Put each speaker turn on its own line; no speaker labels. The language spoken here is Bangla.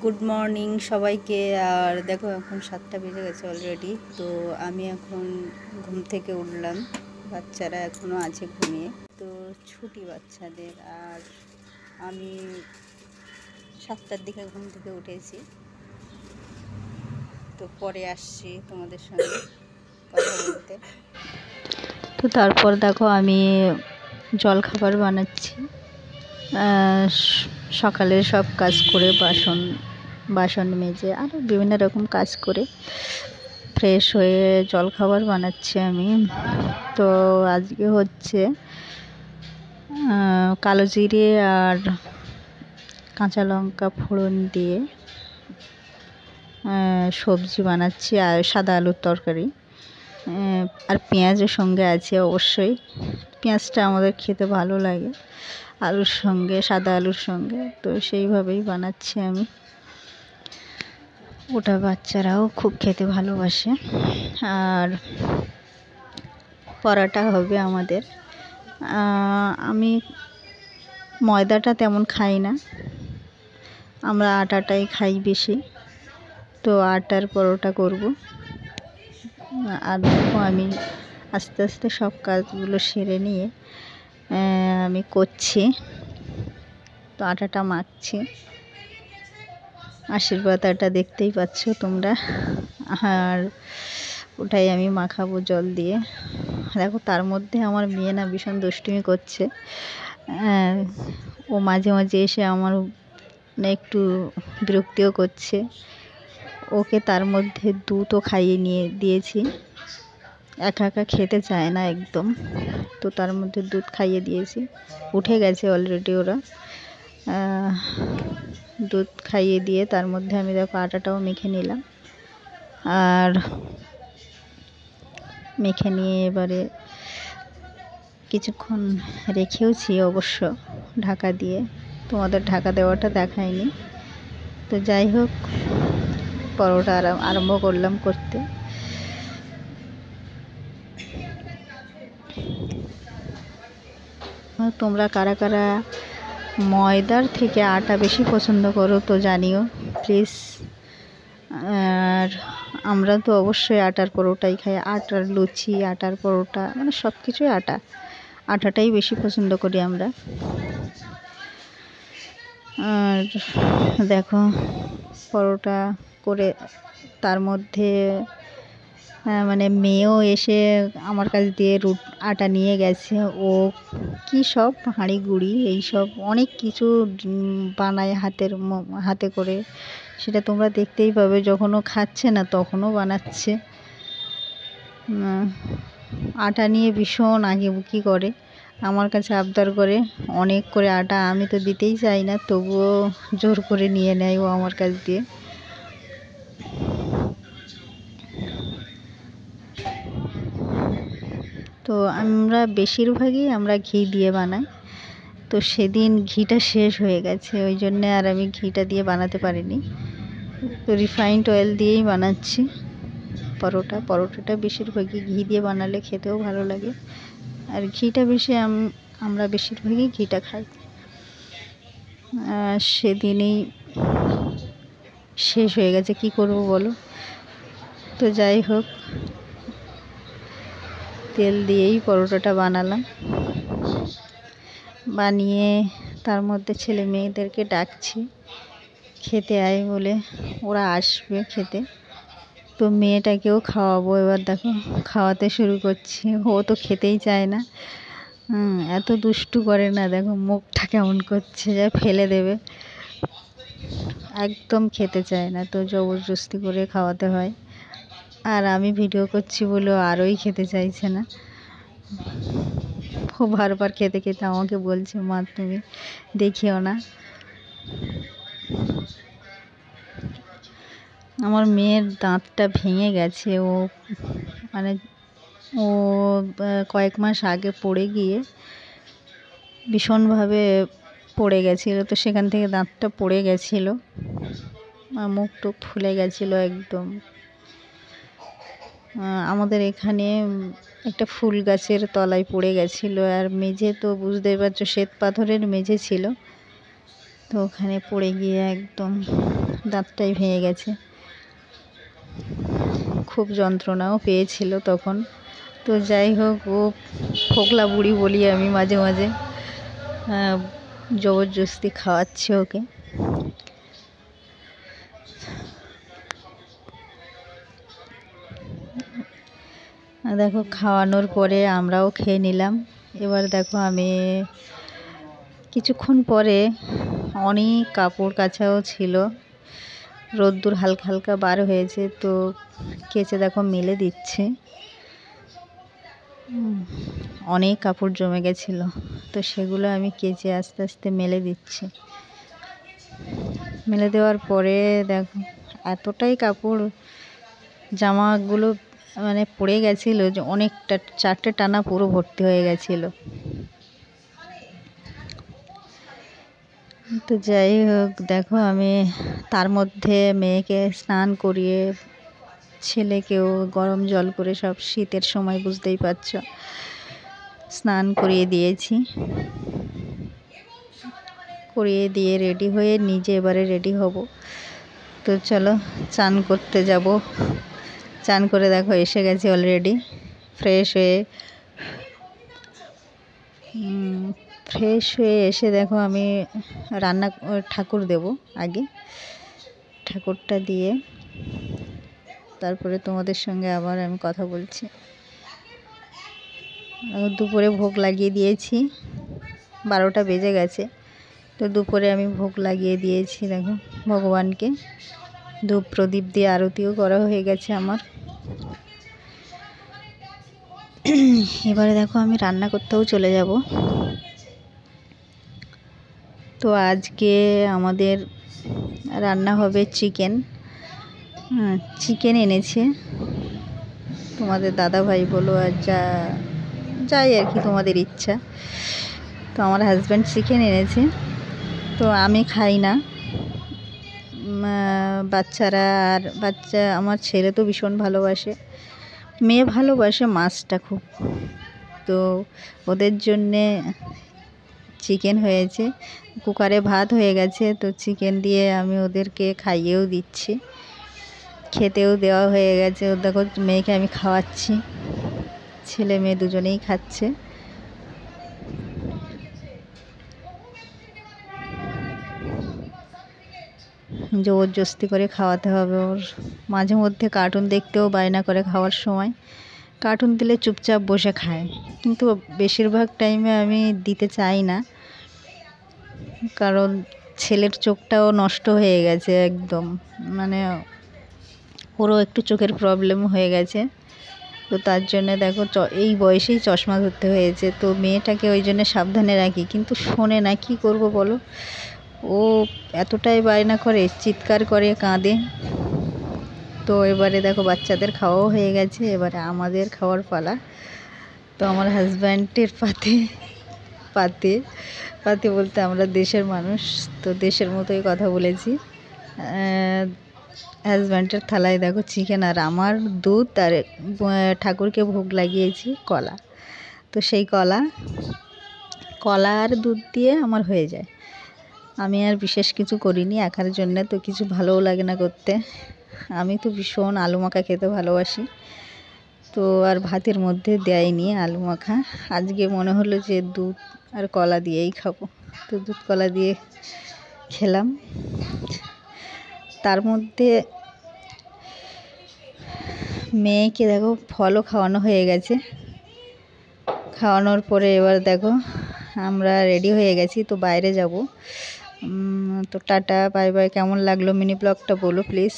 গুড মর্নিং সবাইকে। আর দেখো এখন 7টা বেজে গেছে অলরেডি। তো আমি এখন ঘুম থেকে উঠলাম, বাচ্চারা এখনও আছে ঘুমিয়ে। তো ছুটি বাচ্চাদের, আর আমি 7টার দিকে ঘুম থেকে উঠেছি। তো পরে আসছি তোমাদের সঙ্গে কথা বলতে। তো তারপর দেখো আমি জলখাবার বানাচ্ছি। সকালে সব কাজ করে বাসন মেজে আরও বিভিন্ন রকম কাজ করে ফ্রেশ হয়ে জলখাবার বানাচ্ছি আমি। তো আজকে হচ্ছে কালো জিরে আর কাঁচা লঙ্কা ফোড়ন দিয়ে সবজি বানাচ্ছি, আর সাদা আলুর তরকারি। আর পেঁয়াজের সঙ্গে আছে অবশ্যই, পেঁয়াজটা আমাদের খেতে ভালো লাগে আলুর সঙ্গে, সাদা আলুর সঙ্গে। তো সেইভাবেই বানাচ্ছি আমি। ওটা বাচ্চারাও খুব খেতে ভালোবাসে। আর পরোটা হবে আমাদের। আমি ময়দাটা তেমন খাই না, আমরা আটাটাই খাই বেশি। তো আটার পরোটা করব। আর দেখো আমি আস্তে আস্তে সব কাজগুলো সেরে নিয়ে আমি করছি। তো আটাটা মাখছি, আশীর্বাদ আটা দেখতেই পাচ্ছ তোমরা। আর ওটাই আমি মাখাবো জল দিয়ে। দেখো তার মধ্যে আমার মেয়ে না ভীষণ দুষ্টুমি করছে। ও মাঝে মাঝে এসে আমার একটু বিরক্তিও করছে। ওকে তার মধ্যে দুধও খাইয়ে নিয়ে দিয়েছি, একা একা খেতে চায় না একদম। তো তার মধ্যে দুধ খাইয়ে দিয়েছি, উঠে গেছে অলরেডি ওরা। দুধ খাইয়ে দিয়ে তার মধ্যে আমি দেখো আটাটাও মেখে নিলাম। আর মেখে নিয়ে এবারে কিছুক্ষণ রেখেওছি অবশ্য ঢাকা দিয়ে, তোমাদের ঢাকা দেওয়াটা দেখায়নি। তো যাই হোক, পরোটা আরম্ভ করলাম করতে। তোমরা কারা কারা ময়দার থেকে আটা বেশি পছন্দ করো তো জানিও প্লিজ। আর আমরা তো অবশ্যই আটার পরোটাই খাই, আটার লুচি, আটার পরোটা, মানে সব কিছুই আটাটাই বেশি পছন্দ করি আমরা। আর দেখো পরোটা করে তার মধ্যে মানে মেয়েও এসে আমার কাছ দিয়ে আটা নিয়ে গেছে। ও কি সব হাঁড়ি গুঁড়ি এইসব অনেক কিছু বানায় হাতে করে, সেটা তোমরা দেখতেই পাবে। যখন ও খাচ্ছে না তখনও বানাচ্ছে। আটা নিয়ে ভীষণ আঁকিবুকি করে, আমার কাছে আবদার করে অনেক করে আটা। আমি তো দিতেই চাই না, তবুও জোর করে নিয়ে নেয় ও আমার কাছ দিয়ে। তো আমরা বেশিরভাগই ঘি দিয়ে বানাই। তো সেদিন ঘিটা শেষ হয়ে গেছে, ওই জন্যে আর আমি ঘিটা দিয়ে বানাতে পারিনি। তো রিফাইন্ড অয়েল দিয়েই বানাচ্ছি পরোটাটা বেশিরভাগই ঘি দিয়ে বানালে খেতেও ভালো লাগে। আর ঘিটা বেশি আমরা বেশিরভাগই ঘিটা খাই। সেদিনই শেষ হয়ে গেছে, কি করব বলো। তো যাই হোক, তেল দিয়েই পরোটাটা বানালাম। বানিয়ে তার মধ্যে ছেলে মেয়েদেরকে ডাকছি খেতে আয় বলে, ওরা আসবে খেতে। তো মেয়েটাকেও খাওয়াবো। এবার দেখো খাওয়াতে শুরু করছি। ও তো খেতেই চায় না, এত দুষ্টু করে না। দেখো মুখটা কেমন করছে, যা ফেলে দেবে, একদম খেতে চায় না। তো জবরদস্তি করে খাওয়াতে হয়। আর আমি ভিডিও করছি বলে আরোই খেতে চাইছে না। ও বারবার খেতে খেতে আমাকে বলছে, মা তুমি দেখিও না। আমার মেয়ের দাঁতটা ভেঙে গেছে। ও কয়েক মাস আগে পড়ে গিয়ে ভীষণভাবে পড়ে গেছিলো। তো সেখান থেকে দাঁতটা পড়ে গেছিলো, মুখ টুক ফুলে গেছিলো একদম। আমাদের এখানে একটা ফুল গাছের তলায় পড়ে গেছিলো। আর মেঝে তো বুঝতেই পারছো, শ্বেত পাথরের মেঝে ছিল। তো ওখানে পড়ে গিয়ে একদম দাঁতটাই ভেঙে গেছে, খুব যন্ত্রণাও পেয়েছিল তখন। তো যাই হোক, ও ফোকলা বুড়ি বলি আমি মাঝে মাঝে, জবরদস্তি খাওয়াচ্ছে ওকে। দেখো খাওয়ানোর পরে আমরাও খেয়ে নিলাম। এবার দেখো আমি কিছুক্ষণ পরে অনেক কাপড় কাচাও ছিল, রোদ্দুর হালকা হালকা বার হয়েছে, তো কেচে দেখো মেলে দিচ্ছে। অনেক কাপড় জমে গেছিলো, তো সেগুলো আমি কেচে আস্তে আস্তে মেলে দিচ্ছি। মেলে দেওয়ার পরে দেখো এতটাই কাপড়, জামাগুলো মানে পড়ে গেছিলো যে অনেকটা, 4টে টানা পুরো ভর্তি হয়ে গেছিলো। তো যাই হোক, দেখো আমি তার মধ্যে মেয়েকে স্নান করিয়ে, ছেলেকেও গরম জল করে, সব শীতের সময় বুঝতেই পারছো, স্নান করিয়ে দিয়েছি। করিয়ে দিয়ে রেডি হয়ে নিজে এবারে রেডি হব। তো চলো চান করতে যাব। চান করে দেখো এসে গেছি অলরেডি, ফ্রেশ হয়ে এসে দেখো আমি রান্না ঠাকুর দেব। আগে ঠাকুরটা দিয়ে তারপরে তোমাদের সঙ্গে আবার আমি কথা বলছি। দুপুরে ভোগ লাগিয়ে দিয়েছি, 12টা বেজে গেছে। তো দুপুরে আমি ভোগ লাগিয়ে দিয়েছি দেখো ভগবানকে, ধূপ প্রদীপ দিয়ে আরতিও করা হয়ে গেছে আমার। এবারে দেখো আমি রান্না করতেও চলে যাব। তো আজকে আমাদের রান্না হবে চিকেন। চিকেন এনেছে তোমাদের দাদা ভাই বলো, আর যাই আর কি তোমাদের ইচ্ছা। তো আমার হাজব্যান্ড চিকেন এনেছে, তো আমি খাই না, বাচ্চারা আর আমার ছেলে তো ভীষণ ভালোবাসে, মেয়ে ভালোবাসে মাছটা খুব। তো ওদের জন্যে চিকেন হয়েছে, কুকারে ভাত হয়ে গেছে, তো চিকেন দিয়ে আমি ওদেরকে খাইয়েও দিচ্ছি, খেতেও দেওয়া হয়ে গেছে। ও দেখো মেয়েকে আমি খাওয়াচ্ছি, ছেলে মেয়ে দুজনেই খাচ্ছে। জবরদস্তি করে খাওয়াতে হবে ওর। মাঝে মধ্যে কার্টুন দেখতেও বায়না করে, খাওয়ার সময় কার্টুন দিলে চুপচাপ বসে খায়, কিন্তু বেশিরভাগ টাইমে আমি দিতে চাই না, কারণ ছেলের চোখটাও নষ্ট হয়ে গেছে একদম, মানে ওরও একটু চোখের প্রবলেম হয়ে গেছে। তো তার জন্য দেখো এই বয়সেই চশমা ধরতে হয়েছে। তো মেয়েটাকে ওই জন্য সাবধানে রাখি, কিন্তু শোনে না, কি করব বলো। ও এতটাই বায়না করে, চিৎকার করে, কাঁদে। তো এবারে দেখো বাচ্চাদের খাওয়াও হয়ে গেছে, এবারে আমাদের খাওয়ার পালা। তো আমার হাজব্যান্ডের পাতে বলতে আমরা দেশের মানুষ, তো দেশের মতোই কথা বলেছি। হাজব্যান্ডের থালায় দেখো চিকেন, আর আমার দুধ, আর ঠাকুরকে ভোগ লাগিয়েছি কলা। তো সেই কলা আর দুধ দিয়ে আমার হয়ে যায়। আমি আর বিশেষ কিছু করিনি একার জন্যে, তো কিছু ভালোও লাগে না করতে। আমি তো ভীষণ আলু মাখা খেতে ভালোবাসি, তো আর ভাতের মধ্যে দেয়নি আলু মাখা। আজকে মনে হলো যে দুধ আর কলা দিয়েই খাবো, তো দুধ কলা দিয়ে খেলাম। তার মধ্যে মেয়েকে দেখো ফলও খাওয়ানো হয়ে গেছে। খাওয়ানোর পরে এবার দেখো আমরা রেডি হয়ে গেছি, তো বাইরে যাব। তো টাটা বাই বাই। কেমন লাগলো মিনি ব্লগটা বলো প্লিজ।